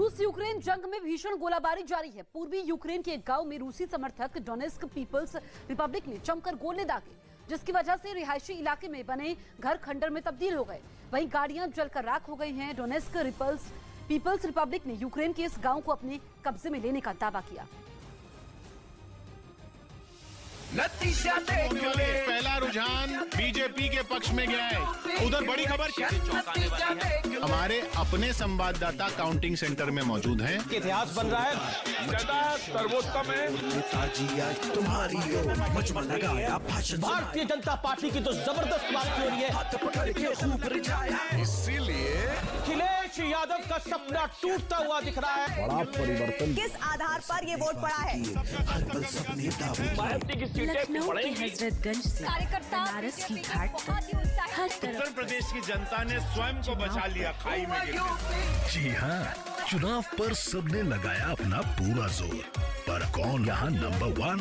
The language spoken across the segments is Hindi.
रूस यूक्रेन जंग में भीषण गोलाबारी जारी है। पूर्वी यूक्रेन के एक गांव में रूसी समर्थक डोनेस्क पीपल्स रिपब्लिक ने जमकर गोले दागे, जिसकी वजह से रिहायशी इलाके में बने घर खंडर में तब्दील हो गए। वहीं गाड़ियां जलकर राख हो गई हैं। डोनेस्क पीपल्स रिपब्लिक ने यूक्रेन के इस गांव को अपने कब्जे में लेने का दावा किया। नतीजा देख ले। पहला रुझान बीजेपी के पक्ष में गया है। उधर बड़ी खबर हमारे अपने संवाददाता काउंटिंग सेंटर में मौजूद हैं। इतिहास बन रहा है। जनता सर्वोत्तम है। तुम्हारी भारतीय जनता पार्टी की तो जबरदस्त बात हो रही है। इसीलिए अखिलेश यादव का सपना टूटता हुआ दिख रहा है। बड़ा परिवर्तन किस आधार पर ये वोट पड़ा है? लखनऊ के हजरतगंज से बनारस की घाट तक हर तरफ उत्तर प्रदेश की जनता ने स्वयं को बचा लिया खाई में गिरने। जी हाँ, चुनाव पर सबने लगाया अपना पूरा जोर। पर कौन यहाँ नंबर 1?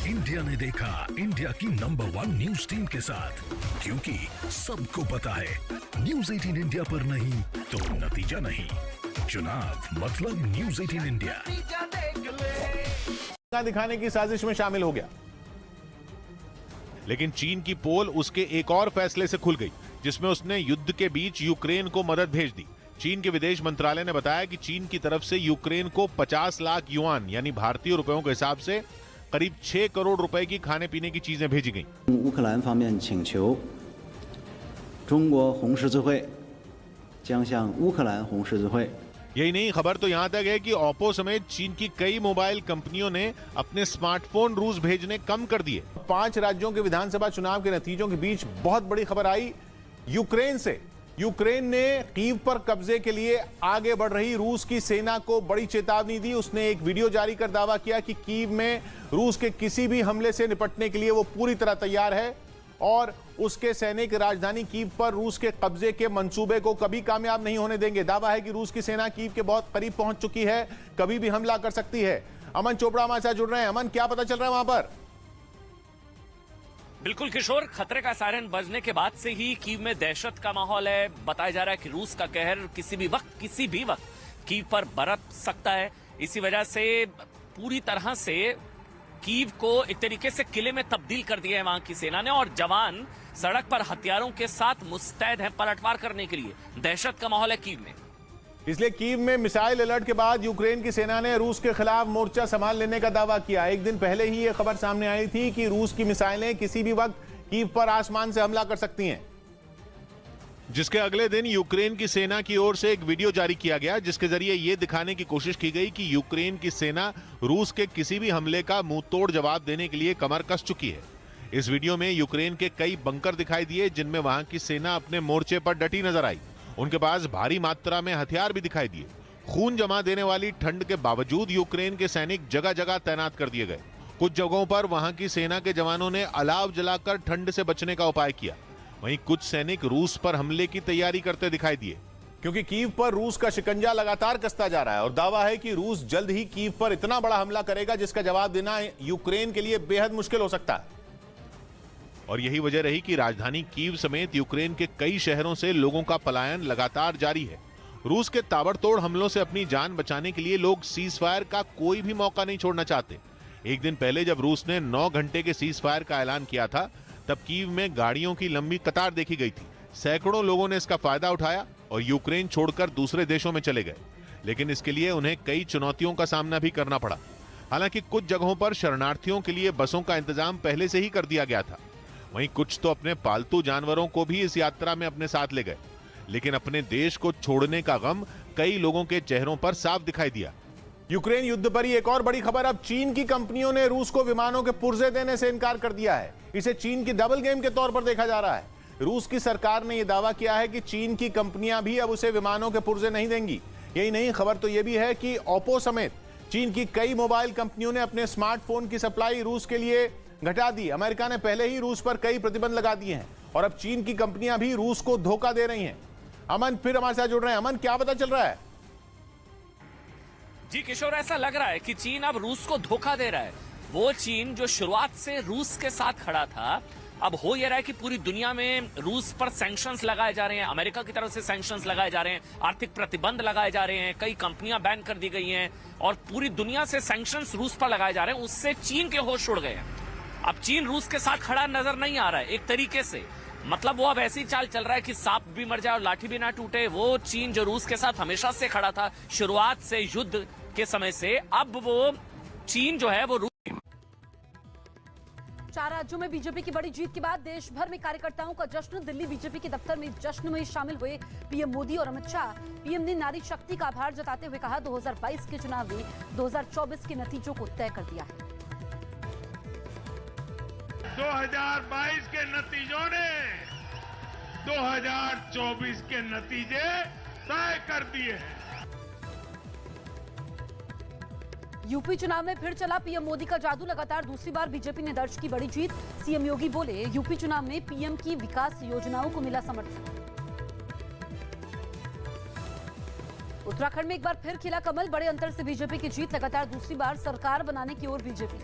इंडिया ने देखा इंडिया की नंबर 1 न्यूज टीम के साथ, क्योंकि सबको पता है न्यूज 18 इंडिया पर नहीं तो नतीजा नहीं। चुनाव मतलब न्यूज 18 इंडिया। दिखाने की साजिश में शामिल हो गया, लेकिन चीन की पोल उसके एक और फैसले से खुल गई, जिसमें उसने युद्ध के बीच यूक्रेन को मदद भेज दी। चीन के विदेश मंत्रालय ने बताया कि चीन की तरफ से यूक्रेन को 50 लाख युआन यानी भारतीय रुपयों के हिसाब से करीब 6 करोड़ रुपए की खाने पीने की चीजें भेजी गईं। 乌克兰方面请求中国红十字会将向乌克兰红十字会 यही नहीं, खबर तो यहां तक है कि ओप्पो समेत चीन की कई मोबाइल कंपनियों ने अपने स्मार्टफोन रूस भेजने कम कर दिए। 5 राज्यों के विधानसभा चुनाव के नतीजों के बीच बहुत बड़ी खबर आई यूक्रेन से। यूक्रेन ने कीव पर कब्जे के लिए आगे बढ़ रही रूस की सेना को बड़ी चेतावनी दी। उसने एक वीडियो जारी कर दावा किया कि कीव में रूस के किसी भी हमले से निपटने के लिए वो पूरी तरह तैयार है और उसके सैनिक राजधानी कीव पर रूस के कब्जे के मंसूबे को कभी कामयाब नहीं होने देंगे। दावा है कि रूस की सेना कीव के बहुत करीब पहुंच चुकी है, कभी भी हमला कर सकती है। अमन चोपड़ा हमारे साथ जुड़ रहे हैं। अमन, क्या पता चल रहा है वहां पर? बिल्कुल किशोर, खतरे का सायरन बजने के बाद से ही कीव में दहशत का माहौल है। बताया जा रहा है कि रूस का कहर किसी भी वक्त कीव पर बरस सकता है। इसी वजह से पूरी तरह से कीव को एक तरीके से किले में तब्दील कर दिया है वहां की सेना ने, और जवान सड़क पर हथियारों के साथ मुस्तैद हैं पलटवार करने के लिए। दहशत का माहौल है कीव में। इसलिए कीव में मिसाइल अलर्ट के बाद यूक्रेन की सेना ने रूस के खिलाफ मोर्चा संभाल लेने का दावा किया। एक दिन पहले ही यह खबर सामने आई थी कि रूस की मिसाइलें किसी भी वक्त कीव पर आसमान से हमला कर सकती हैं, जिसके अगले दिन यूक्रेन की सेना की ओर से एक वीडियो जारी किया गया, जिसके जरिए यह दिखाने की कोशिश की गई कि यूक्रेन की सेना रूस के किसी भी हमले का मुंह तोड़ जवाब देने के लिए कमर कस चुकी है। इस वीडियो में यूक्रेन के कई बंकर दिखाई दिए, जिनमें वहां की सेना अपने मोर्चे पर डटी नजर आई। उनके पास भारी मात्रा में हथियार भी दिखाई दिए। खून जमा देने वाली ठंड के बावजूद यूक्रेन के सैनिक जगह जगह तैनात कर दिए गए। कुछ जगहों पर वहां की सेना के जवानों ने अलाव जलाकर ठंड से बचने का उपाय किया। वहीं कुछ सैनिक रूस पर हमले की तैयारी करते दिखाई दिए, क्योंकि कीव पर रूस का शिकंजा लगातार कसता जा रहा है और दावा है कि रूस जल्द ही कीव पर इतना बड़ा हमला करेगा जिसका जवाब देना यूक्रेन के लिए बेहद मुश्किल हो सकता है। और यही वजह रही कि राजधानी कीव समेत यूक्रेन के कई शहरों से लोगों का पलायन लगातार जारी है। रूस के ताबड़तोड़ हमलों से अपनी जान बचाने के लिए लोग सीज फायर का कोई भी मौका नहीं छोड़ना चाहते। एक दिन पहले जब रूस ने 9 घंटे के सीज फायर का ऐलान किया था, तब कीव में गाड़ियों की लंबी कतार देखी गई थी। सैकड़ों लोगों ने इसका फायदा उठाया और यूक्रेन छोड़कर दूसरे देशों में चले गए, लेकिन इसके लिए उन्हें कई चुनौतियों का सामना भी करना पड़ा। हालांकि कुछ जगहों पर शरणार्थियों के लिए बसों का इंतजाम पहले से ही कर दिया गया था। वहीं कुछ तो अपने पालतू जानवरों को भी इस यात्रा में अपने साथ ले गए, लेकिन अपने देश को छोड़ने का गम कई लोगों के चेहरों पर साफ दिखाई दिया। यूक्रेन युद्ध पर ही एक और बड़ी खबर, अब चीन की कंपनियों ने रूस को विमानों के पुर्जे देने से इनकार कर दिया है। इसे चीन की डबल गेम के तौर पर देखा जा रहा है। रूस की सरकार ने यह दावा किया है कि चीन की कंपनियां भी अब उसे विमानों के पुर्जे नहीं देंगी। यही नहीं, खबर तो यह भी है कि ओप्पो समेत चीन की कई मोबाइल कंपनियों ने अपने स्मार्टफोन की सप्लाई रूस के लिए घटा दी। अमेरिका ने पहले ही रूस पर कई प्रतिबंध लगा दिए हैं और अब चीन की कंपनियां भी रूस को धोखा दे रही हैं। अमन फिर हमारे साथ जुड़ रहे हैं। अमन, क्या पता चल रहा है? जी किशोर, ऐसा लग रहा है कि चीन अब रूस को धोखा दे रहा है। वो चीन जो शुरुआत से रूस के साथ खड़ा था, अब हो यह रहा है कि पूरी दुनिया में रूस पर सैंक्शंस लगाए जा रहे हैं, अमेरिका की तरफ से सैंक्शंस लगाए जा रहे हैं, आर्थिक प्रतिबंध लगाए जा रहे हैं, कई कंपनियां बैन कर दी गई हैं और पूरी दुनिया से सैंक्शंस रूस पर लगाए जा रहे हैं। उससे चीन के होश उड़ गए हैं। अब चीन रूस के साथ खड़ा नजर नहीं आ रहा है एक तरीके से, मतलब वो अब ऐसी चाल चल रहा है कि सांप भी मर जाए और लाठी भी ना टूटे। वो चीन जो रूस के साथ हमेशा से खड़ा था शुरुआत से युद्ध के समय से, अब वो चीन जो है वो 4 राज्यों में बीजेपी की बड़ी जीत के बाद देश भर में कार्यकर्ताओं का जश्न। दिल्ली बीजेपी के दफ्तर में जश्न में शामिल हुए पीएम मोदी और अमित शाह। पीएम ने नारी शक्ति का आभार जताते हुए कहा, 2022 के चुनाव ने 2024 के नतीजों को तय कर दिया है। 2022 के नतीजों ने 2024 के नतीजे तय कर दिए हैं। यूपी चुनाव में फिर चला पीएम मोदी का जादू। लगातार दूसरी बार बीजेपी ने दर्ज की बड़ी जीत। सीएम योगी बोले, यूपी चुनाव में पीएम की विकास योजनाओं को मिला समर्थन। उत्तराखंड में एक बार फिर खिला कमल। बड़े अंतर से बीजेपी की जीत। लगातार दूसरी बार सरकार बनाने की ओर बीजेपी।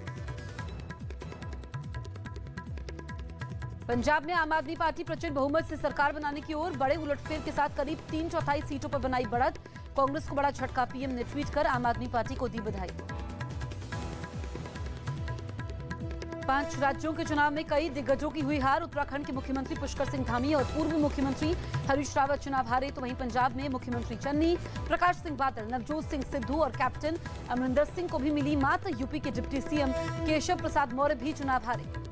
पंजाब में आम आदमी पार्टी प्रचंड बहुमत से सरकार बनाने की ओर। बड़े उलटफेर के साथ करीब 3/4 सीटों पर बनाई बढ़त। कांग्रेस को बड़ा झटका। पीएम ने ट्वीट कर आम आदमी पार्टी को दी बधाई। 5 राज्यों के चुनाव में कई दिग्गजों की हुई हार। उत्तराखंड के मुख्यमंत्री पुष्कर सिंह धामी और पूर्व मुख्यमंत्री हरीश रावत चुनाव हारे, तो वहीं पंजाब में मुख्यमंत्री चन्नी, प्रकाश सिंह बादल, नवजोत सिंह सिद्धू और कैप्टन अमरिंदर सिंह को भी मिली मात। यूपी के डिप्टी सीएम केशव प्रसाद मौर्य भी चुनाव हारे।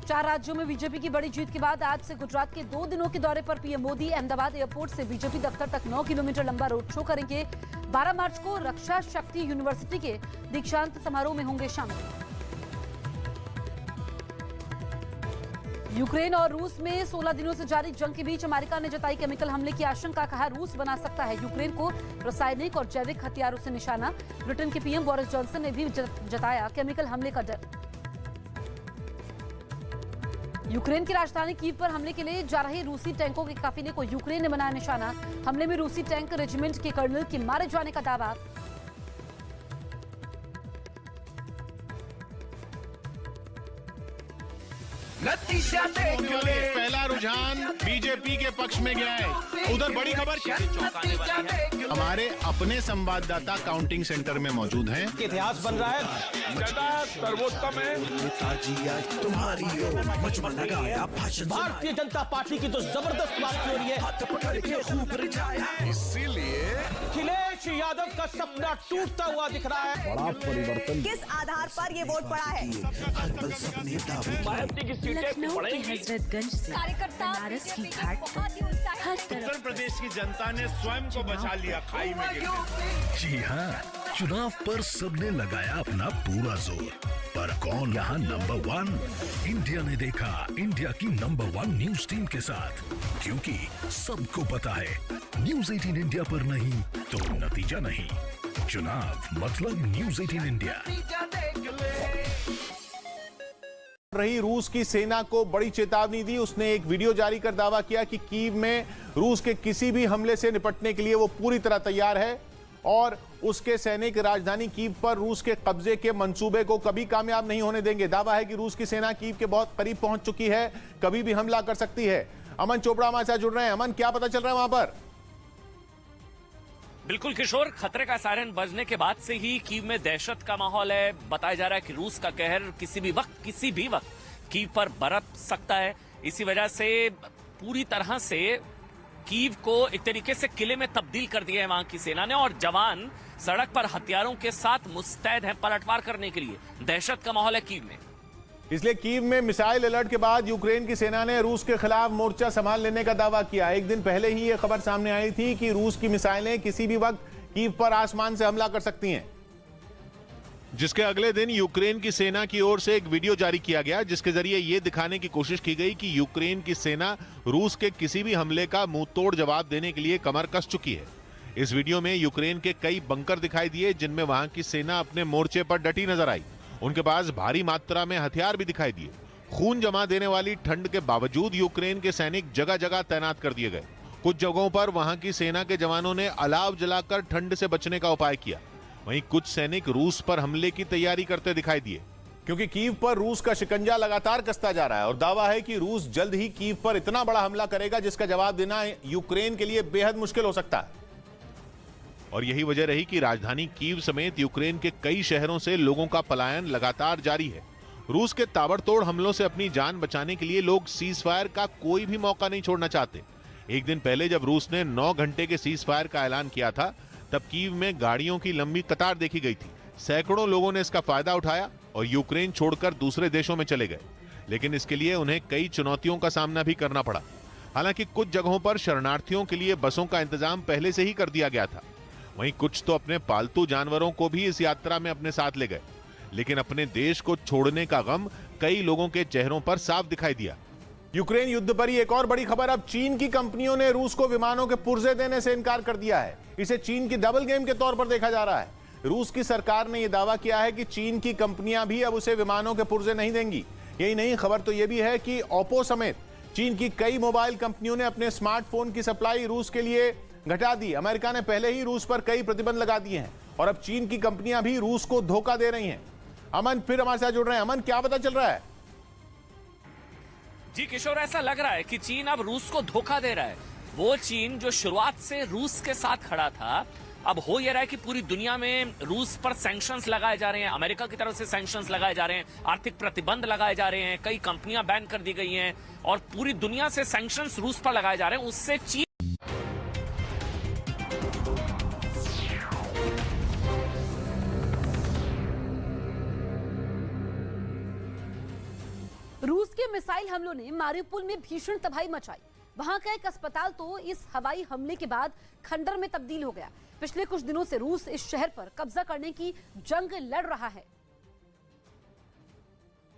4 राज्यों में बीजेपी की बड़ी जीत के बाद आज से गुजरात के 2 दिनों के दौरे पर पीएम मोदी अहमदाबाद एयरपोर्ट से बीजेपी दफ्तर तक 9 किलोमीटर लंबा रोड शो करेंगे। 12 मार्च को रक्षा शक्ति यूनिवर्सिटी के दीक्षांत समारोह में होंगे शामिल। यूक्रेन और रूस में 16 दिनों से जारी जंग के बीच अमेरिका ने जताई केमिकल हमले की आशंका। कहा, रूस बना सकता है यूक्रेन को रासायनिक और जैविक हथियारों से निशाना। ब्रिटेन के पीएम बोरिस जॉनसन ने भी जताया केमिकल हमले का डर। यूक्रेन की राजधानी कीव पर हमले के लिए जा रहे रूसी टैंकों के काफिले को यूक्रेन ने बनाया निशाना। हमले में रूसी टैंक रेजिमेंट के कर्नल के मारे जाने का दावा। नतीजा देख ले। पहला रुझान बीजेपी के पक्ष में गया है। उधर बड़ी खबर हमारे अपने संवाददाता काउंटिंग सेंटर में मौजूद हैं। इतिहास बन रहा है। जनता सर्वोत्तम है। नेताजी आज तुम्हारी ओर मजबूर लगाया भाषण। भारतीय जनता पार्टी की तो जबरदस्त बात हो रही है। हाथ पकड़ के खूब रिझाया। इसीलिए अखिलेश यादव का सपना टूटता हुआ दिख रहा है। बड़ा परिवर्तन। किस आधार पर ये वोट पड़ा है? हर पल सपने दावे। लखनऊ के हजरतगंज से बनारस की घाट तक हर तरफ प्रदेश की जनता ने स्वयं को बचा लिया खाई में गिरने। जी हाँ, चुनाव पर सबने लगाया अपना पूरा जोर, पर कौन यहाँ नंबर 1? इंडिया ने देखा इंडिया की नंबर 1 न्यूज टीम के साथ, क्योंकि सबको पता है न्यूज 18 इंडिया पर नहीं तो नतीजा नहीं। चुनाव मतलब न्यूज 18 इंडिया। रही रूस की सेना को बड़ी चेतावनी दी। उसने एक वीडियो जारी कर दावा किया कि कीव में रूस के किसी भी हमले से निपटने के लिए वो पूरी तरह तैयार है और उसके सैनिक राजधानी कीव पर रूस के कब्जे के मंसूबे को कभी कामयाब नहीं होने देंगे। दावा है कि रूस की सेना कीव के बहुत करीब पहुंच चुकी है, कभी भी हमला कर सकती है। अमन चोपड़ा हमारे साथ जुड़ रहे हैं। अमन, क्या पता चल रहा है वहां पर? बिल्कुल किशोर, खतरे का सायरन बजने के बाद से ही कीव में दहशत का माहौल है। बताया जा रहा है कि रूस का कहर किसी भी वक्त कीव पर बरस सकता है। इसी वजह से पूरी तरह से कीव को एक तरीके से किले में तब्दील कर दिया है वहां की सेना ने, और जवान सड़क पर हथियारों के साथ मुस्तैद हैं पलटवार करने के लिए। दहशत का माहौल है कीव में। इसलिए कीव में मिसाइल अलर्ट के बाद यूक्रेन की सेना ने रूस के खिलाफ मोर्चा संभाल लेने का दावा किया। एक दिन पहले ही यह खबर सामने आई थी कि रूस की मिसाइलें किसी भी वक्त कीव पर आसमान से हमला कर सकती हैं, जिसके अगले दिन यूक्रेन की सेना की ओर से एक वीडियो जारी किया गया, जिसके जरिए यह दिखाने की कोशिश की गई कि यूक्रेन की सेना रूस के किसी भी हमले का मुंहतोड़ जवाब देने के लिए कमर कस चुकी है। इस वीडियो में यूक्रेन के कई बंकर दिखाई दिए, जिनमें वहां की सेना अपने मोर्चे पर डटी नजर आई। उनके पास भारी मात्रा में हथियार भी दिखाई दिए। खून जमा देने वाली ठंड के बावजूद यूक्रेन के सैनिक जगह जगह तैनात कर दिए गए। कुछ जगहों पर वहां की सेना के जवानों ने अलाव जलाकर ठंड से बचने का उपाय किया। वहीं कुछ सैनिक रूस पर हमले की तैयारी करते दिखाई दिए। क्योंकि कीव पर रूस का शिकंजा लगातार कसता जा रहा है और दावा है कि रूस जल्द ही कीव पर इतना बड़ा हमला करेगा जिसका जवाब देना यूक्रेन के लिए बेहद मुश्किल हो सकता है। और यही वजह रही कि राजधानी कीव समेत यूक्रेन के कई शहरों से लोगों का पलायन लगातार जारी है। रूस के ताबड़तोड़ हमलों से अपनी जान बचाने के लिए लोग सीज फायर का कोई भी मौका नहीं छोड़ना चाहते। एक दिन पहले जब रूस ने 9 घंटे के सीज फायर का ऐलान किया था, तब कीव में गाड़ियों की लंबी कतार देखी गई थी। सैकड़ों लोगों ने इसका फायदा उठाया और यूक्रेन छोड़कर दूसरे देशों में चले गए, लेकिन इसके लिए उन्हें कई चुनौतियों का सामना भी करना पड़ा। हालांकि कुछ जगहों पर शरणार्थियों के लिए बसों का इंतजाम पहले से ही कर दिया गया था। वहीं कुछ तो अपने पालतू जानवरों को भी इस यात्रा में अपने साथ ले गए, लेकिन अपने देश को छोड़ने का गम कई लोगों के चेहरों पर साफ दिखाई दिया। यूक्रेन युद्ध पर ही एक और बड़ी खबर, अब चीन की कंपनियों ने रूस को विमानों के पुर्जे देने से इनकार कर दिया है। इसे चीन की डबल गेम के तौर पर देखा जा रहा है। रूस की सरकार ने यह दावा किया है कि चीन की कंपनियां भी अब उसे विमानों के पुर्जे नहीं देंगी। यही नहीं, खबर तो यह भी है कि ओप्पो समेत चीन की कई मोबाइल कंपनियों ने अपने स्मार्टफोन की सप्लाई रूस के लिए घटा दी। अमेरिका ने पहले ही रूस पर कई प्रतिबंध लगा दिए हैं और अब चीन की कंपनियां भी रूस को धोखा दे रही हैं। अमन फिर हमारे साथ जुड़ रहे हैं। अमन, क्या पता चल रहा है? जी किशोर, ऐसा लग रहा है कि चीन अब रूस को धोखा दे रहा है। वो चीन जो शुरुआत से रूस के साथ खड़ा था, अब हो यह रहा है कि पूरी दुनिया में रूस पर सैंक्शंस लगाए जा रहे हैं। अमेरिका की तरफ से सैंक्शंस लगाए जा रहे हैं, आर्थिक प्रतिबंध लगाए जा रहे हैं, कई कंपनियां बैन कर दी गई हैं और पूरी दुनिया से सैंक्शंस रूस पर लगाए जा रहे हैं। उससे चीन रूस के मिसाइल हमलों ने मारिउपोल में भीषण तबाही मचाई। वहां का एक अस्पताल तो इस हवाई हमले के बाद खंडर में तब्दील हो गया। पिछले कुछ दिनों से रूस इस शहर पर कब्जा करने की जंग लड़ रहा है,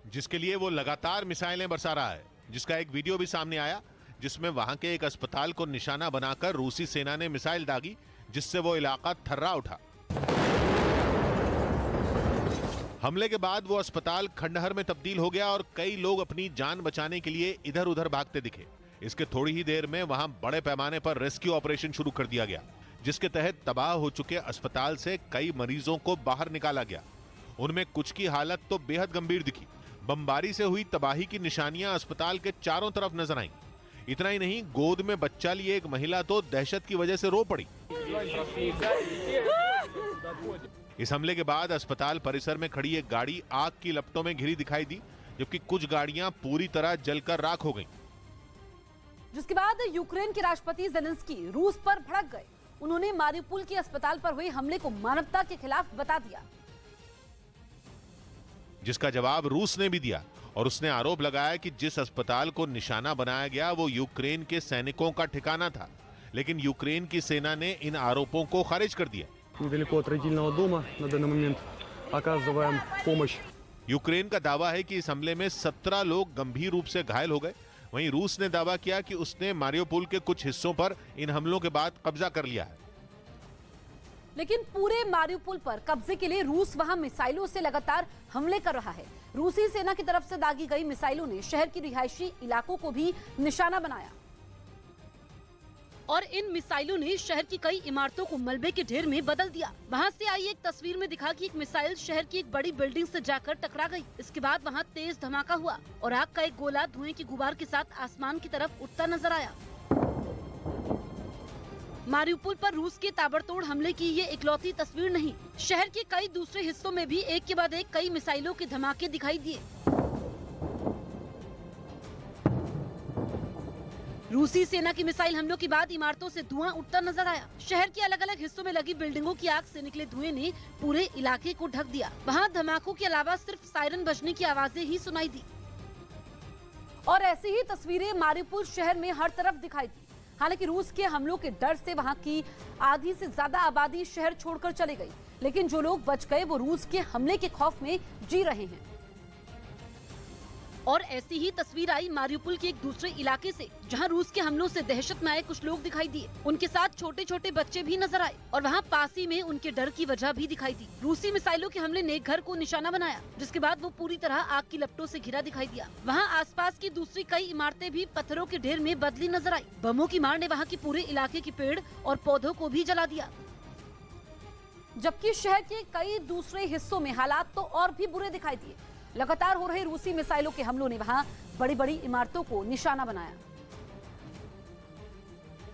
जिसके लिए वो लगातार मिसाइलें बरसा रहा है, जिसका एक वीडियो भी सामने आया जिसमें वहां के एक अस्पताल को निशाना बनाकर रूसी सेना ने मिसाइल दागी, जिससे वो इलाका थर्रा उठा। हमले के बाद वो अस्पताल खंडहर में तब्दील हो गया और कई लोग अपनी जान बचाने के लिए इधर उधर भागते दिखे। इसके थोड़ी ही देर में वहां बड़े पैमाने पर रेस्क्यू ऑपरेशन शुरू कर दिया गया, जिसके तहत तबाह हो चुके अस्पताल से कई मरीजों को बाहर निकाला गया। उनमें कुछ की हालत तो बेहद गंभीर दिखी। बमबारी से हुई तबाही की निशानियां अस्पताल के चारों तरफ नजर आईं। इतना ही नहीं, गोद में बच्चा लिए एक महिला तो दहशत की वजह से रो पड़ी। इस हमले के बाद अस्पताल परिसर में खड़ी एक गाड़ी आग की लपटों में घिरी दिखाई दी, जबकि कुछ गाड़ियां पूरी तरह जलकर राख हो गईं। जिसके बाद यूक्रेन के राष्ट्रपति जेलेंस्की रूस पर भड़क गए। उन्होंने मारिउपोल के अस्पताल पर हुए हमले को मानवता के खिलाफ बता दिया, जिसका जवाब रूस ने भी दिया और उसने आरोप लगाया कि जिस अस्पताल को निशाना बनाया गया वो यूक्रेन के सैनिकों का ठिकाना था, लेकिन यूक्रेन की सेना ने इन आरोपों को खारिज कर दिया। Недалеко от родильного дома на данный момент оказываем помощь। यूक्रेन का दावा है कि इस हमले में 17 लोग गंभीर रूप से घायल हो गए। वहीं रूस ने दावा किया कि उसने मारिउपोल के कुछ हिस्सों पर इन हमलों के बाद कब्जा कर लिया है। लेकिन पूरे मारिउपोल पर कब्जे के लिए रूस वहां मिसाइलों से लगातार हमले कर रहा है। रूसी सेना की तरफ से दागी गई मिसाइलों ने शहर की रिहायशी इलाकों को भी निशाना बनाया और इन मिसाइलों ने शहर की कई इमारतों को मलबे के ढेर में बदल दिया। वहां से आई एक तस्वीर में दिखा कि एक मिसाइल शहर की एक बड़ी बिल्डिंग से जाकर टकरा गई। इसके बाद वहां तेज धमाका हुआ और आग का एक गोला धुएं की गुबार के साथ आसमान की तरफ उठता नजर आया। मारिउपोल पर रूस के ताबड़तोड़ हमले की ये इकलौती तस्वीर नहीं, शहर के कई दूसरे हिस्सों में भी एक के बाद एक कई मिसाइलों के धमाके दिखाई दिए। रूसी सेना की मिसाइल हमलों के बाद इमारतों से धुआं उठता नजर आया। शहर के अलग अलग हिस्सों में लगी बिल्डिंगों की आग से निकले धुएं ने पूरे इलाके को ढक दिया। वहां धमाकों के अलावा सिर्फ सायरन बजने की आवाजें ही सुनाई दी और ऐसी ही तस्वीरें मारिउपोल शहर में हर तरफ दिखाई दी। हालांकि रूस के हमलों के डर से वहां की आधी से ज्यादा आबादी शहर छोड़कर चली गई, लेकिन जो लोग बच गए वो रूस के हमले के खौफ में जी रहे हैं। और ऐसी ही तस्वीर आई मारिउपोल के एक दूसरे इलाके से, जहां रूस के हमलों से दहशत में आए कुछ लोग दिखाई दिए। उनके साथ छोटे छोटे बच्चे भी नजर आए और वहां पास ही में उनके डर की वजह भी दिखाई दी। रूसी मिसाइलों के हमले ने घर को निशाना बनाया, जिसके बाद वो पूरी तरह आग की लपटों से घिरा दिखाई दिया। वहां आसपास की दूसरी कई इमारतें भी पत्थरों के ढेर में बदली नजर आई। बमों की मार ने वहाँ की पूरे इलाके के पेड़ और पौधों को भी जला दिया, जबकि शहर के कई दूसरे हिस्सों में हालात तो और भी बुरे दिखाई दिए। लगातार हो रहे रूसी मिसाइलों के हमलों ने वहां बड़ी बड़ी इमारतों को निशाना बनाया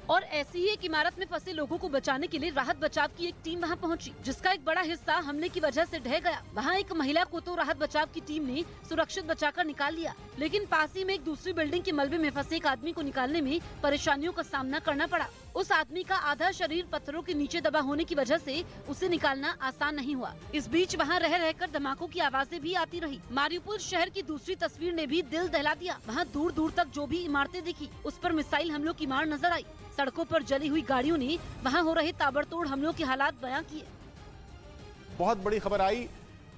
और ऐसी ही एक इमारत में फंसे लोगों को बचाने के लिए राहत बचाव की एक टीम वहां पहुंची, जिसका एक बड़ा हिस्सा हमले की वजह से ढह गया। वहां एक महिला को तो राहत बचाव की टीम ने सुरक्षित बचाकर निकाल लिया, लेकिन पास ही में एक दूसरी बिल्डिंग के मलबे में फंसे एक आदमी को निकालने में परेशानियों का सामना करना पड़ा। उस आदमी का आधा शरीर पत्थरों के नीचे दबा होने की वजह से उसे निकालना आसान नहीं हुआ। इस बीच वहाँ रह रहकर धमाकों की आवाजें भी आती रही। मारियुपोल शहर की दूसरी तस्वीर ने भी दिल दहला दिया। वहाँ दूर दूर तक जो भी इमारतें दिखी उस पर मिसाइल हमलों की मार नजर आई। सड़कों पर जली हुई गाड़ियों ने वहाँ हो रहे ताबड़तोड़ हमलों के हालात बयां किए। बहुत बड़ी खबर आई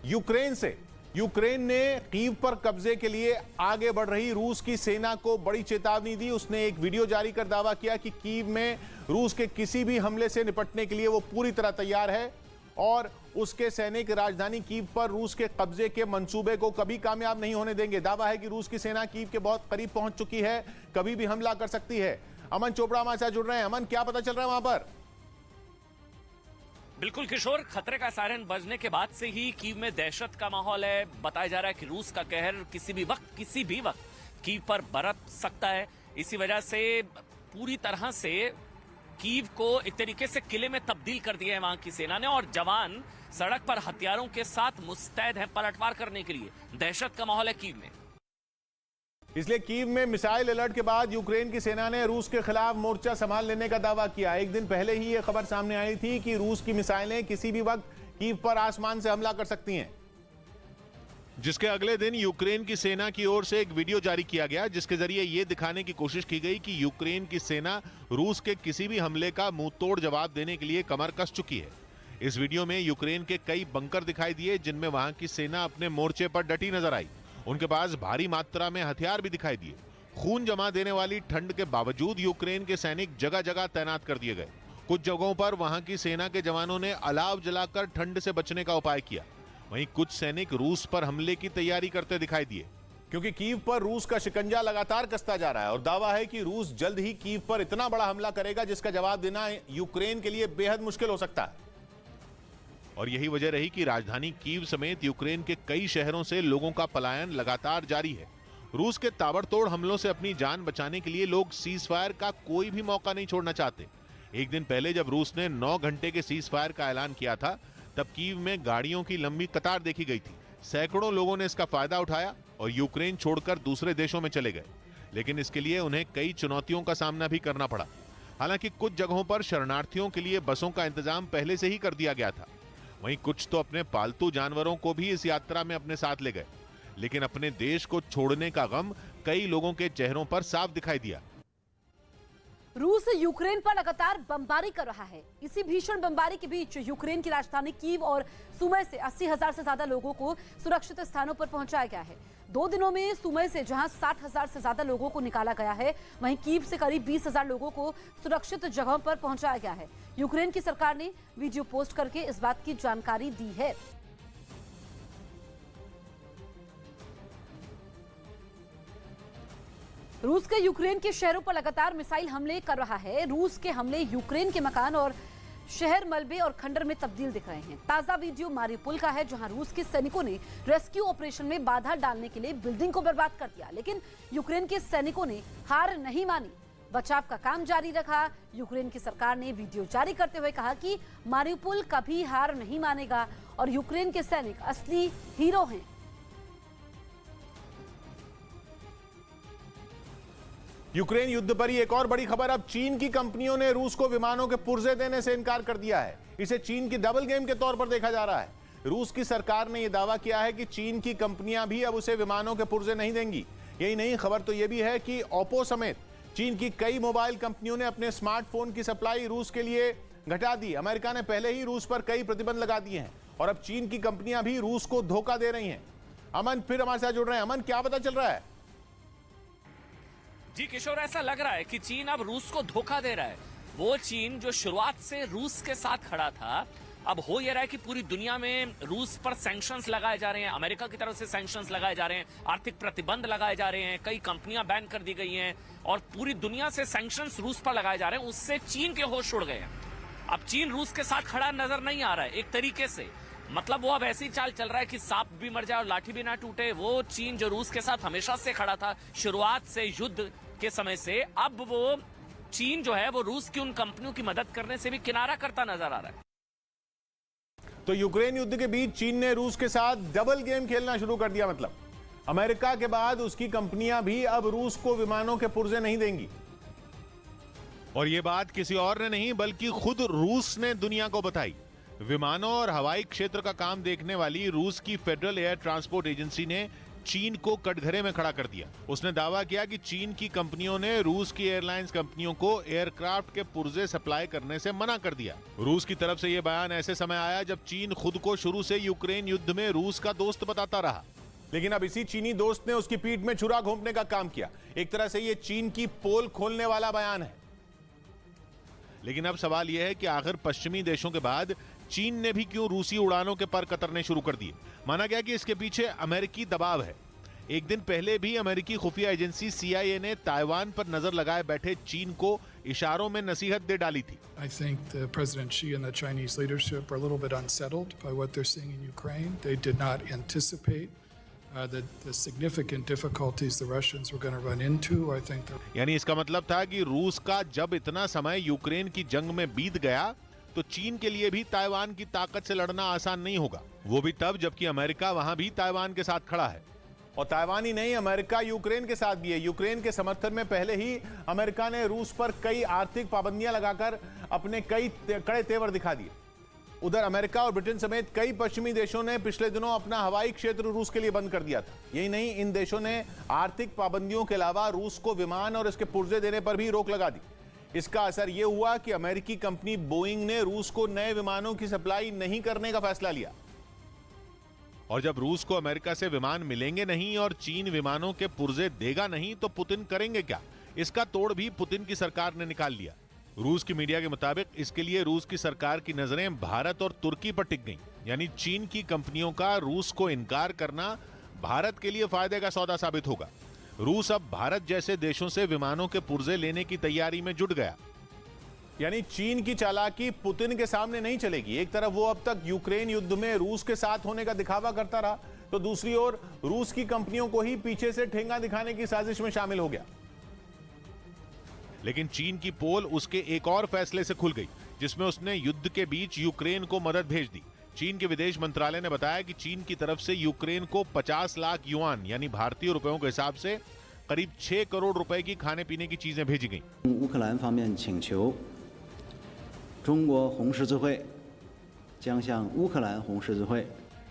यूक्रेन से। यूक्रेन ने कीव पर कब्जे के लिए आगे बढ़ रही रूस की सेना को बड़ी चेतावनी दी। उसने एक वीडियो जारी कर दावा किया कि कीव में रूस के किसी भी हमले से निपटने के लिए वो पूरी तरह तैयार है और उसके सैनिक राजधानी कीव पर रूस के कब्जे के मंसूबे को कभी कामयाब नहीं होने देंगे। दावा है कि रूस की सेना कीव के बहुत करीब पहुंच चुकी है, कभी भी हमला कर सकती है। अमन चोपड़ा हमारे साथ जुड़ रहे हैं। अमन, क्या पता चल रहा है वहां पर? बिल्कुल किशोर, खतरे का सायरन बजने के बाद से ही कीव में दहशत का माहौल है। बताया जा रहा है कि रूस का कहर किसी भी वक्त कीव पर बरस सकता है। इसी वजह से पूरी तरह से कीव को एक तरीके से किले में तब्दील कर दिया है वहां की सेना ने और जवान सड़क पर हथियारों के साथ मुस्तैद हैं पलटवार करने के लिए। दहशत का माहौल है कीव में। इसलिए कीव में मिसाइल अलर्ट के बाद यूक्रेन की सेना ने रूस के खिलाफ मोर्चा संभाल लेने का दावा किया। एक दिन पहले ही यह खबर सामने आई थी कि रूस की मिसाइलें किसी भी वक्त कीव पर आसमान से हमला कर सकती हैं, जिसके अगले दिन यूक्रेन की सेना की ओर से एक वीडियो जारी किया गया, जिसके जरिए यह दिखाने की कोशिश की गई कि यूक्रेन की सेना रूस के किसी भी हमले का मुंह तोड़ जवाब देने के लिए कमर कस चुकी है। इस वीडियो में यूक्रेन के कई बंकर दिखाई दिए, जिनमें वहां की सेना अपने मोर्चे पर डटी नजर आई। उनके पास भारी मात्रा में हथियार भी दिखाई दिए। खून जमा देने वाली ठंड के बावजूद यूक्रेन के सैनिक जगह जगह तैनात कर दिए गए। कुछ जगहों पर वहां की सेना के जवानों ने अलाव जलाकर ठंड से बचने का उपाय किया। वहीं कुछ सैनिक रूस पर हमले की तैयारी करते दिखाई दिए, क्योंकि कीव पर रूस का शिकंजा लगातार कसता जा रहा है और दावा है कि रूस जल्द ही कीव पर इतना बड़ा हमला करेगा जिसका जवाब देना यूक्रेन के लिए बेहद मुश्किल हो सकता है। और यही वजह रही कि राजधानी कीव समेत यूक्रेन के कई शहरों से लोगों का पलायन लगातार जारी है। रूस के ताबड़तोड़ हमलों से अपनी जान बचाने के लिए लोग सीज फायर का कोई भी मौका नहीं छोड़ना चाहते। एक दिन पहले जब रूस ने 9 घंटे के सीज फायर का ऐलान किया था, तब कीव में गाड़ियों की लंबी कतार देखी गई थी। सैकड़ों लोगों ने इसका फायदा उठाया और यूक्रेन छोड़कर दूसरे देशों में चले गए, लेकिन इसके लिए उन्हें कई चुनौतियों का सामना भी करना पड़ा। हालांकि कुछ जगहों पर शरणार्थियों के लिए बसों का इंतजाम पहले से ही कर दिया गया था। वहीं कुछ तो अपने पालतू जानवरों को भी इस यात्रा में अपने साथ ले गए, लेकिन अपने देश को छोड़ने का गम कई लोगों के चेहरों पर साफ दिखाई दिया। रूस यूक्रेन पर लगातार बमबारी कर रहा है। इसी भीषण बमबारी के बीच यूक्रेन की राजधानी कीव और सुमी से 80,000 से ज्यादा लोगों को सुरक्षित स्थानों पर पहुंचाया गया है। 2 दिनों में सुमी से जहां 60,000 से ज्यादा लोगों को निकाला गया है, वहीं कीव से करीब 20,000 लोगों को सुरक्षित जगहों पर पहुंचाया गया है। यूक्रेन की सरकार ने वीडियो पोस्ट करके इस बात की जानकारी दी है। रूस के यूक्रेन के शहरों पर लगातार मिसाइल हमले कर रहा है। रूस के हमले यूक्रेन के मकान और शहर मलबे और खंडर में तब्दील दिख रहे हैं। ताजा वीडियो मारियुपोल का है, जहां रूस के सैनिकों ने रेस्क्यू ऑपरेशन में बाधा डालने के लिए बिल्डिंग को बर्बाद कर दिया, लेकिन यूक्रेन के सैनिकों ने हार नहीं मानी, बचाव का काम जारी रखा। यूक्रेन की सरकार ने वीडियो जारी करते हुए कहा कि मारियुपोल कभी हार नहीं मानेगा और यूक्रेन के सैनिक असली हीरो हैं। यूक्रेन युद्ध पर ही एक और बड़ी खबर। अब चीन की कंपनियों ने रूस को विमानों के पुर्जे देने से इनकार कर दिया है। इसे चीन की डबल गेम के तौर पर देखा जा रहा है। रूस की सरकार ने यह दावा किया है कि चीन की कंपनियां भी अब उसे विमानों के पुर्जे नहीं देंगी। यही नहीं, खबर तो यह भी है कि ओप्पो समेत चीन की कई मोबाइल कंपनियों ने अपने स्मार्टफोन की सप्लाई रूस के लिए घटा दी। अमेरिका ने पहले ही रूस पर कई प्रतिबंध लगा दिए हैं और अब चीन की कंपनियां भी रूस को धोखा दे रही हैं। अमन फिर हमारे साथ जुड़ रहे हैं। अमन, क्या पता चल रहा है? जी किशोर, ऐसा लग रहा है कि चीन अब रूस को धोखा दे रहा है। वो चीन जो शुरुआत से रूस के साथ खड़ा था, अब हो यह रहा है कि पूरी दुनिया में रूस पर सैंक्शंस लगाए जा रहे हैं। अमेरिका की तरफ से सैंक्शंस लगाए जा रहे हैं, आर्थिक प्रतिबंध लगाए जा रहे हैं, कई कंपनियां बैन कर दी गई हैं और पूरी दुनिया से सैंक्शंस रूस पर लगाए जा रहे हैं। उससे चीन के होश उड़ गए हैं। अब चीन रूस के साथ खड़ा नजर नहीं आ रहा है एक तरीके से। मतलब वो अब ऐसी चाल चल रहा है कि सांप भी मर जाए और लाठी भी ना टूटे। वो चीन जो रूस के साथ हमेशा से खड़ा था शुरुआत से, युद्ध के समय से, अब वो चीन जो है वो रूस की उन कंपनियों की मदद करने से भी किनारा करता नजर आ रहा है। तो यूक्रेन युद्ध के बीच चीन ने रूस के साथ डबल गेम खेलना शुरू कर दिया। मतलब अमेरिका के बाद उसकी कंपनियां भी अब रूस को विमानों के पुर्जे नहीं देंगी। और यह बात किसी और ने नहीं बल्कि खुद रूस ने दुनिया को बताई। विमानों और हवाई क्षेत्र का काम देखने वाली रूस की फेडरल एयर ट्रांसपोर्ट एजेंसी ने चीन को कटघरे में खड़ा कर दिया। उसने दावा किया कि चीन की कंपनियों ने रूस की एयरलाइंस कंपनियों को एयरक्राफ्ट के पुर्जे सप्लाई करने से मना कर दिया। रूस की तरफ से यह बयान ऐसे समय आया जब चीन खुद को शुरू से यूक्रेन युद्ध में रूस का दोस्त बताता रहा। लेकिन अब इसी चीनी दोस्त ने उसकी पीठ में छुरा घोंपने का काम किया। एक तरह से यह चीन की पोल खोलने वाला बयान है। लेकिन अब सवाल यह है कि आखिर पश्चिमी देशों के बाद चीन ने भी क्यों रूसी उड़ानों के पर कतरने शुरू कर दिए। माना गया कि इसके पीछे अमेरिकी दबाव है। एक दिन पहले भी अमेरिकी खुफिया एजेंसी CIA ने ताइवान पर नजर लगाए बैठे चीन को इशारों में नसीहत दे डाली थी। I think the President Xi and the Chinese leadership are a little bit unsettled by what they're seeing in Ukraine. They did not anticipate the significant difficulties the Russians were going to run into. I think यानी इसका मतलब था कि रूस का जब इतना समय यूक्रेन की जंग में बीत गया तो चीन के लिए भी ताइवान की ताकत से लड़ना आसान नहीं होगा। वो भी तब जबकि अमेरिका वहां भी ताइवान के साथ खड़ा है। और ताइवान ही नहीं, अमेरिका यूक्रेन के साथ भी है। यूक्रेन के समर्थन में पहले ही अमेरिका ने रूस पर कई आर्थिक पाबंदियां लगाकर अपने कई कड़े तेवर दिखा दिए। उधर अमेरिका और ब्रिटेन समेत कई पश्चिमी देशों ने पिछले दिनों अपना हवाई क्षेत्र रूस के लिए बंद कर दिया था। यही नहीं, इन देशों ने आर्थिक पाबंदियों के अलावा रूस को विमान और इसके पुर्जे देने पर भी रोक लगा दी। इसका असर यह हुआ कि अमेरिकी कंपनी बोइंग ने रूस को नए विमानों की सप्लाई नहीं करने का फैसला लिया। और जब रूस को अमेरिका से विमान मिलेंगे नहीं और चीन विमानों के पुर्जे देगा नहीं तो पुतिन करेंगे क्या? इसका तोड़ भी पुतिन की सरकार ने निकाल लिया। रूस की मीडिया के मुताबिक इसके लिए रूस की सरकार की नजरें भारत और तुर्की पर टिक गईं। यानी चीन की कंपनियों का रूस को इनकार करना भारत के लिए फायदे का सौदा साबित होगा। रूस अब भारत जैसे देशों से विमानों के पुर्जे लेने की तैयारी में जुट गया। यानी चीन की चालाकी पुतिन के सामने नहीं चलेगी। एक तरफ वो अब तक यूक्रेन युद्ध में रूस के साथ होने का दिखावा करता रहा, तो दूसरी ओर रूस की कंपनियों को ही पीछे से ठेंगा दिखाने की साजिश में शामिल हो गया। लेकिन चीन की पोल उसके एक और फैसले से खुल गई, जिसमें उसने युद्ध के बीच यूक्रेन को मदद भेज दी। चीन के विदेश मंत्रालय ने बताया कि चीन की तरफ से यूक्रेन को 50 लाख युआन यानी भारतीय रुपयों के हिसाब से करीब 6 करोड़ रुपए की खाने पीने की चीजें भेजी गईं। 乌克兰方面请求中国红十字会将向乌克兰红十字会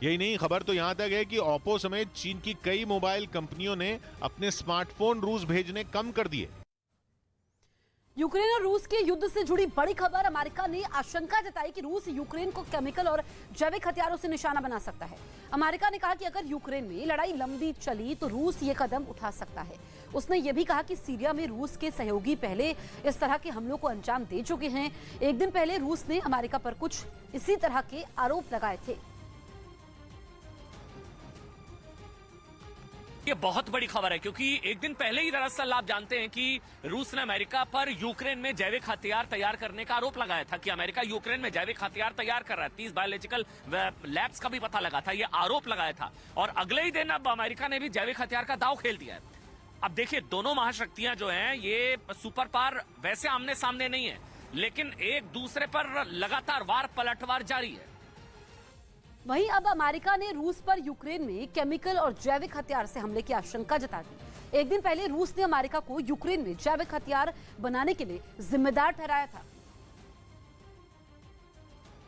यही नहीं, खबर तो यहां तक है कि ओप्पो समेत चीन की कई मोबाइल कंपनियों ने अपने स्मार्टफोन रूस भेजने कम कर दिए। यूक्रेन और रूस के युद्ध से जुड़ी बड़ी खबर। अमेरिका ने आशंका जताई कि रूस यूक्रेन को केमिकल और जैविक हथियारों से निशाना बना सकता है। अमेरिका ने कहा कि अगर यूक्रेन में लड़ाई लंबी चली तो रूस ये कदम उठा सकता है। उसने ये भी कहा कि सीरिया में रूस के सहयोगी पहले इस तरह के हमलों को अंजाम दे चुके हैं। एक दिन पहले रूस ने अमेरिका पर कुछ इसी तरह के आरोप लगाए थे। ये बहुत बड़ी खबर है क्योंकि एक दिन पहले ही दरअसल आप जानते हैं कि रूस ने अमेरिका पर यूक्रेन में जैविक हथियार तैयार करने का आरोप लगाया था कि अमेरिका यूक्रेन में जैविक हथियार तैयार कर रहा है। 30 बायोलॉजिकल लैब्स का भी पता लगा था, ये आरोप लगाया था। और अगले ही दिन अब अमेरिका ने भी जैविक हथियार का दांव खेल दिया है। अब देखिए, दोनों महाशक्तियां जो हैं ये सुपर पावर वैसे आमने सामने नहीं है, लेकिन एक दूसरे पर लगातार वार पलटवार जारी है। वहीं अब अमेरिका ने रूस पर यूक्रेन में केमिकल और जैविक हथियार से हमले की आशंका जता दी। एक दिन पहले रूस ने अमेरिका को यूक्रेन में जैविक हथियार बनाने के लिए जिम्मेदार ठहराया था।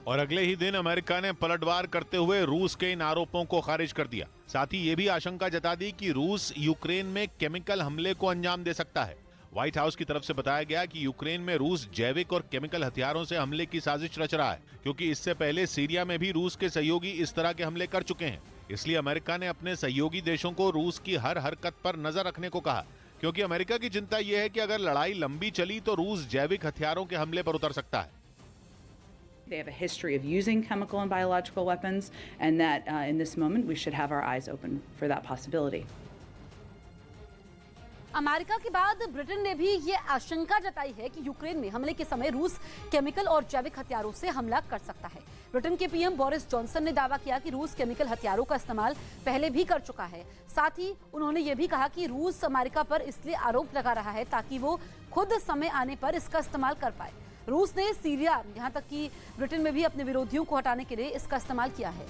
और अगले ही दिन अमेरिका ने पलटवार करते हुए रूस के इन आरोपों को खारिज कर दिया। साथ ही ये भी आशंका जता दी कि रूस यूक्रेन में केमिकल हमले को अंजाम दे सकता है। व्हाइट हाउस की तरफ से बताया गया कि यूक्रेन में रूस जैविक और केमिकल हथियारों से हमले की साजिश रच रहा है, क्योंकि इससे पहले सीरिया में भी रूस के सहयोगी इस तरह के हमले कर चुके हैं। इसलिए अमेरिका ने अपने सहयोगी देशों को रूस की हर हरकत पर नजर रखने को कहा, क्योंकि अमेरिका की चिंता यह है कि अगर लड़ाई लंबी चली तो रूस जैविक हथियारों के हमले पर उतर सकता है। They have a history of using chemical and biological weapons, and that in this moment we should have our eyes open for that possibility. America के बाद ब्रिटेन ने भी ये आशंका जताई है कि यूक्रेन में हमले के समय रूस केमिकल और जैविक हथियारों से हमला कर सकता है। ब्रिटेन के पीएम बोरिस जॉनसन ने दावा किया कि रूस केमिकल हथियारों का इस्तेमाल पहले भी कर चुका है। साथ ही उन्होंने ये भी कहा कि रूस अमेरिका पर इसलिए आरोप लगा रहा है ताकि वो खुद समय आने पर इसका इस्तेमाल कर पाए। रूस ने सीरिया, यहाँ तक कि ब्रिटेन में भी अपने विरोधियों को हटाने के लिए इसका इस्तेमाल किया है।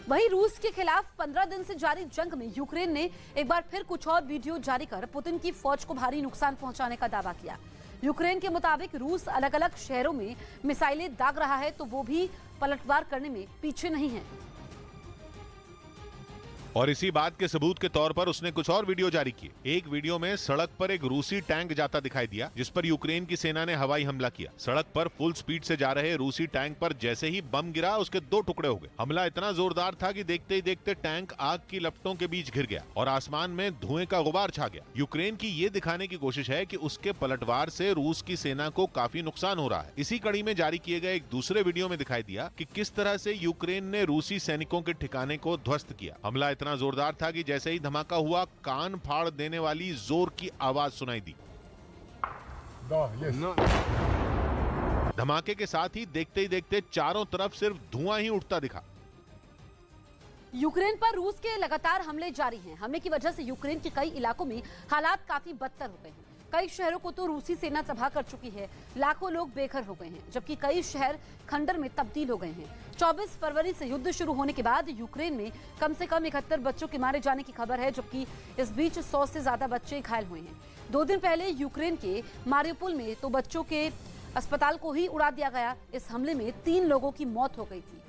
वहीं रूस के खिलाफ 15 दिन से जारी जंग में यूक्रेन ने एक बार फिर कुछ और वीडियो जारी कर पुतिन की फौज को भारी नुकसान पहुंचाने का दावा किया। यूक्रेन के मुताबिक रूस अलग अलग शहरों में मिसाइलें दाग रहा है तो वो भी पलटवार करने में पीछे नहीं है। और इसी बात के सबूत के तौर पर उसने कुछ और वीडियो जारी किए। एक वीडियो में सड़क पर एक रूसी टैंक जाता दिखाई दिया जिस पर यूक्रेन की सेना ने हवाई हमला किया। सड़क पर फुल स्पीड से जा रहे रूसी टैंक पर जैसे ही बम गिरा उसके 2 टुकड़े हो गए। हमला इतना जोरदार था कि देखते ही देखते टैंक आग की लपटों के बीच घिर गया और आसमान में धुएं का गुबार छा गया। यूक्रेन की ये दिखाने की कोशिश है कि उसके पलटवार से रूस की सेना को काफी नुकसान हो रहा है। इसी कड़ी में जारी किए गए एक दूसरे वीडियो में दिखाई दिया कि किस तरह से यूक्रेन ने रूसी सैनिकों के ठिकाने को ध्वस्त किया। हमला इतना जोरदार था कि जैसे ही धमाका हुआ कान फाड़ देने वाली जोर की आवाज सुनाई दी। धमाके के साथ ही देखते चारों तरफ सिर्फ धुआं ही उठता दिखा। यूक्रेन पर रूस के लगातार हमले जारी हैं। हमले की वजह से यूक्रेन के कई इलाकों में हालात काफी बदतर हो गए हैं। कई शहरों को तो रूसी सेना तबाह कर चुकी है। लाखों लोग बेघर हो गए हैं, जबकि कई शहर खंडर में तब्दील हो गए हैं। 24 फरवरी से युद्ध शुरू होने के बाद यूक्रेन में कम से कम 71 बच्चों के मारे जाने की खबर है, जबकि इस बीच 100 से ज्यादा बच्चे घायल हुए हैं। 2 दिन पहले यूक्रेन के मारिउपोल में तो बच्चों के अस्पताल को ही उड़ा दिया गया। इस हमले में 3 लोगों की मौत हो गई थी।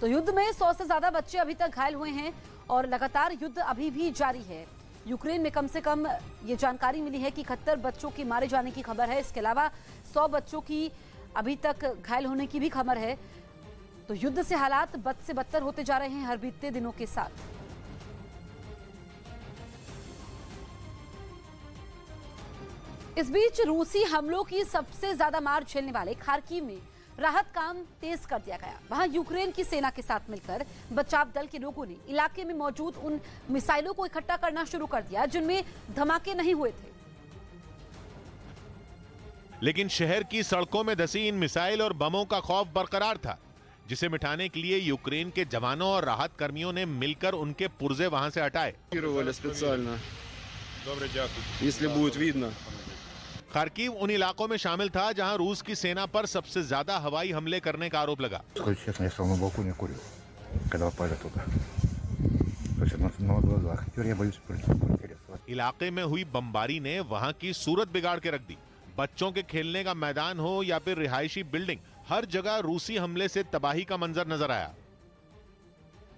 तो युद्ध में 100 से ज्यादा बच्चे अभी तक घायल हुए हैं और लगातार युद्ध अभी भी जारी है। यूक्रेन में कम से कम ये जानकारी मिली है कि 71 बच्चों के मारे जाने की खबर है। इसके अलावा 100 बच्चों की अभी तक घायल होने की भी खबर है। तो युद्ध से हालात बद से बदतर होते जा रहे हैं हर बीतते दिनों के साथ। इस बीच रूसी हमलों की सबसे ज्यादा मार झेलने वाले खार्किव में राहत काम तेज कर दिया गया। वहां यूक्रेन की सेना के साथ मिलकर बचाव दल के लोगों ने इलाके में मौजूद उन मिसाइलों को इकट्ठा करना शुरू कर दिया जिनमें धमाके नहीं हुए थे। लेकिन शहर की सड़कों में धसी इन मिसाइल और बमों का खौफ बरकरार था, जिसे मिटाने के लिए यूक्रेन के जवानों और राहत कर्मियों ने मिलकर उनके पुर्जे वहां से हटाए। खार्किव उन इलाकों में शामिल था जहां रूस की सेना पर सबसे ज्यादा हवाई हमले करने का आरोप लगा। इलाके में हुई बमबारी ने वहां की सूरत बिगाड़ के रख दी। बच्चों के खेलने का मैदान हो या फिर रिहायशी बिल्डिंग, हर जगह रूसी हमले से तबाही का मंजर नजर आया।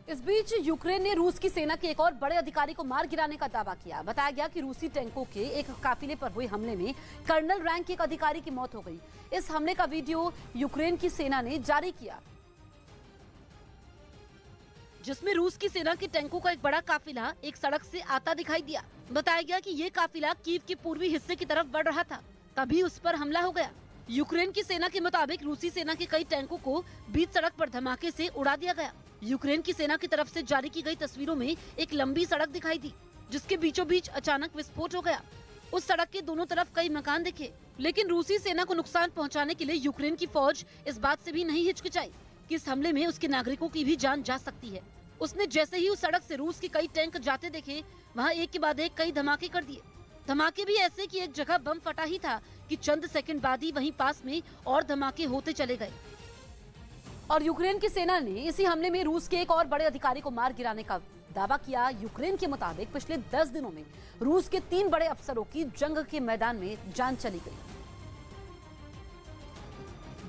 इस बीच यूक्रेन ने रूस की सेना के एक और बड़े अधिकारी को मार गिराने का दावा किया। बताया गया कि रूसी टैंकों के एक काफिले पर हुए हमले में कर्नल रैंक के एक अधिकारी की मौत हो गई। इस हमले का वीडियो यूक्रेन की सेना ने जारी किया, जिसमें रूस की सेना के टैंकों का एक बड़ा काफिला एक सड़क से आता दिखाई दिया। बताया गया कि ये काफिला कीव के पूर्वी हिस्से की तरफ बढ़ रहा था, तभी उस पर हमला हो गया। यूक्रेन की सेना के मुताबिक रूसी सेना के कई टैंकों को बीच सड़क पर धमाके से उड़ा दिया गया। यूक्रेन की सेना की तरफ से जारी की गई तस्वीरों में एक लंबी सड़क दिखाई दी, जिसके बीचों बीच अचानक विस्फोट हो गया। उस सड़क के दोनों तरफ कई मकान दिखे, लेकिन रूसी सेना को नुकसान पहुंचाने के लिए यूक्रेन की फौज इस बात से भी नहीं हिचकिचाई कि इस हमले में उसके नागरिकों की भी जान जा सकती है। उसने जैसे ही उस सड़क से रूस के कई टैंक जाते देखे, वहाँ एक के बाद एक कई धमाके कर दिए। धमाके भी ऐसे कि एक जगह बम फटा ही था कि चंद सेकंड बाद ही वहीं पास में और धमाके होते चले गए। और यूक्रेन की सेना ने इसी हमले में रूस के एक और बड़े अधिकारी को मार गिराने का दावा किया। यूक्रेन के मुताबिक पिछले 10 दिनों में रूस के 3 बड़े अफसरों की जंग के मैदान में जान चली गई,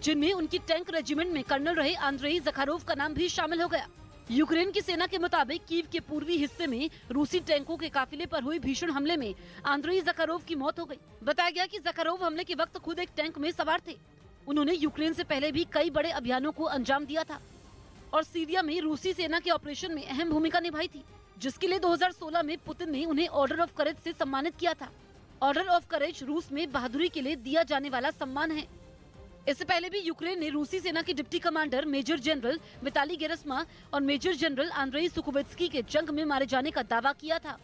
जिनमें उनकी टैंक रेजिमेंट में कर्नल रहे आंद्रेई ज़खारोव का नाम भी शामिल हो गया। यूक्रेन की सेना के मुताबिक कीव के पूर्वी हिस्से में रूसी टैंकों के काफिले पर हुए भीषण हमले में आंद्रेई ज़खारोव की मौत हो गई। बताया गया कि ज़खारोव हमले के वक्त खुद एक टैंक में सवार थे। उन्होंने यूक्रेन से पहले भी कई बड़े अभियानों को अंजाम दिया था और सीरिया में रूसी सेना के ऑपरेशन में अहम भूमिका निभाई थी, जिसके लिए 2016 में पुतिन ने उन्हें ऑर्डर ऑफ करेज से सम्मानित किया था। ऑर्डर ऑफ करेज रूस में बहादुरी के लिए दिया जाने वाला सम्मान है। इससे पहले भी यूक्रेन ने रूसी सेना के deputy commander major general Vitaly Gerasimov और मेजर जनरल आंद्रेई सुखोवित्स्की के जंग में मारे जाने का दावा किया था।